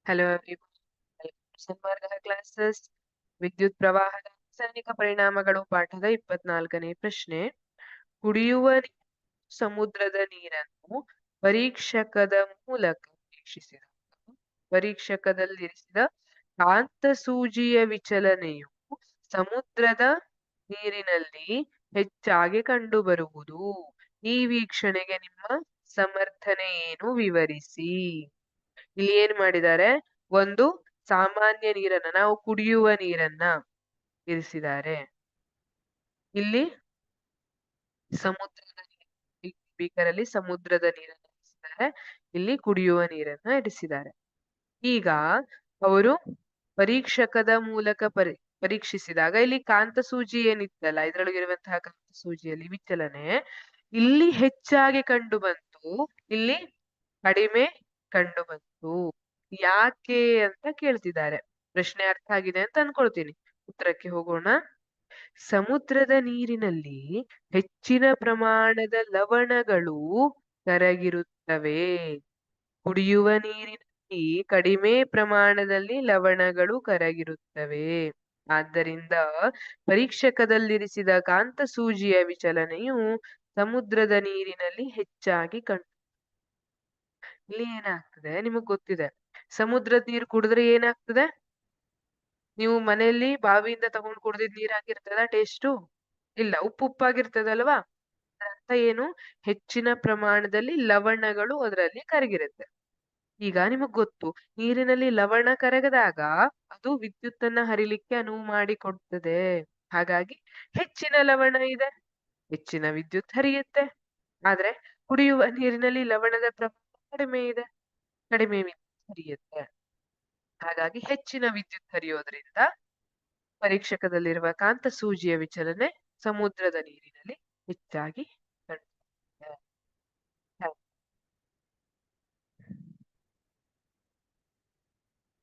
Hello ಸಂಪರ್ಕ classes ವಿದ್ಯುತ್ ಪ್ರವಾಹದ ರಾಸಾಯನಿಕ ಪರಿಣಾಮಗಳು ಪಾಠದ 24ನೇ ಪ್ರಶ್ನೆ. ಕುಡಿಯುವ ಸಮುದ್ರದ ನೀರನ್ನು ಪರೀಕ್ಷಕದ ಮೂಲಕ ಪರೀಕ್ಷಕದಲ್ಲಿರಿಸಿದ ಕಾಂತಸೂಜಿಯ ವಿಚಲನೆಯು ಸಮುದ್ರದ ನೀರಿನಲ್ಲಿ ಹೆಚ್ಚಾಗಿ ಕಂಡುಬರುವುದು. ಈ ವೀಕ್ಷಣೆಗೆ ನಿಮ್ಮ ಸಮರ್ಥನೆ ಏನು, ವಿವರಿಸಿ. ಇಲ್ಲಿ ಏನ್ ಮಾಡಿದ್ದಾರೆ, ಒಂದು ಸಾಮಾನ್ಯ ನೀರನ್ನ, ನಾವು ಕುಡಿಯುವ ನೀರನ್ನ ಇರಿಸಿದ್ದಾರೆ. ಇಲ್ಲಿ ಸಮುದ್ರದ ಬೀಕರಲ್ಲಿ ಸಮುದ್ರದ ನೀರನ್ನ ಇರಿಸಿದ್ದಾರೆ, ಇಲ್ಲಿ ಕುಡಿಯುವ ನೀರನ್ನ ಇರಿಸಿದ್ದಾರೆ. ಈಗ ಅವರು ಪರೀಕ್ಷಕದ ಮೂಲಕ ಪರೀಕ್ಷಿಸಿದಾಗ ಇಲ್ಲಿ ಕಾಂತಸೂಜಿ ಏನಿತ್ತಲ್ಲ, ಇದ್ರೊಳಗಿರುವಂತಹ ಕಾಂತಸೂಜಿಯಲ್ಲಿ ವಿಚಲನೆ ಇಲ್ಲಿ ಹೆಚ್ಚಾಗಿ ಕಂಡು ಬಂತು, ಇಲ್ಲಿ ಕಡಿಮೆ ಕಂಡು ಬಂತು. ಯಾಕೆ ಅಂತ ಕೇಳ್ತಿದ್ದಾರೆ. ಪ್ರಶ್ನೆ ಅರ್ಥ ಆಗಿದೆ ಅಂತ ಅನ್ಕೊಳ್ತೀನಿ. ಉತ್ತರಕ್ಕೆ ಹೋಗೋಣ. ಸಮುದ್ರದ ನೀರಿನಲ್ಲಿ ಹೆಚ್ಚಿನ ಪ್ರಮಾಣದ ಲವಣಗಳು ಕರಗಿರುತ್ತವೆ. ಕುಡಿಯುವ ನೀರಿನಲ್ಲಿ ಕಡಿಮೆ ಪ್ರಮಾಣದಲ್ಲಿ ಲವಣಗಳು ಕರಗಿರುತ್ತವೆ. ಆದ್ದರಿಂದ ಪರೀಕ್ಷಕದಲ್ಲಿರಿಸಿದ ಕಾಂತಸೂಜಿಯ ವಿಚಲನೆಯು ಸಮುದ್ರದ ನೀರಿನಲ್ಲಿ ಹೆಚ್ಚಾಗಿ ಕಂಡು. ಇಲ್ಲಿ ಏನಾಗ್ತದೆ ನಿಮಗ್ ಗೊತ್ತಿದೆ, ಸಮುದ್ರದ ನೀರು ಕುಡಿದ್ರೆ ಏನಾಗ್ತದೆ? ನೀವು ಮನೆಯಲ್ಲಿ ಬಾವಿಯಿಂದ ತಗೊಂಡು ಕುಡ್ದಿದ್ ನೀರ್ ಆಗಿರ್ತದ ಟೇಸ್ಟು? ಇಲ್ಲ, ಉಪ್ಪಾಗಿರ್ತದಲ್ವಾ? ಅರ್ಥ ಏನು? ಹೆಚ್ಚಿನ ಪ್ರಮಾಣದಲ್ಲಿ ಲವಣಗಳು ಅದರಲ್ಲಿ ಕರಗಿರುತ್ತೆ. ಈಗ ನಿಮಗ್ ಗೊತ್ತು, ನೀರಿನಲ್ಲಿ ಲವಣ ಕರಗದಾಗ ಅದು ವಿದ್ಯುತ್ತನ್ನ ಹರಿಲಿಕ್ಕೆ ಅನುವು ಮಾಡಿಕೊಡ್ತದೆ. ಹಾಗಾಗಿ ಹೆಚ್ಚಿನ ಲವಣ ಇದೆ, ಹೆಚ್ಚಿನ ವಿದ್ಯುತ್ ಹರಿಯುತ್ತೆ. ಆದ್ರೆ ಕುಡಿಯುವ ನೀರಿನಲ್ಲಿ ಲವಣದ ಪ್ರಮಾಣ ಕಡಿಮೆ ಇದೆ, ಕಡಿಮೆ ವಿದ್ಯುತ್ ಹರಿಯುತ್ತೆ. ಹಾಗಾಗಿ ಹೆಚ್ಚಿನ ವಿದ್ಯುತ್ ಹರಿಯೋದ್ರಿಂದ ಪರೀಕ್ಷಕದಲ್ಲಿರುವ ಕಾಂತಸೂಜಿಯ ವಿಚಲನೆ ಸಮುದ್ರದ ನೀರಿನಲ್ಲಿ ಹೆಚ್ಚಾಗಿ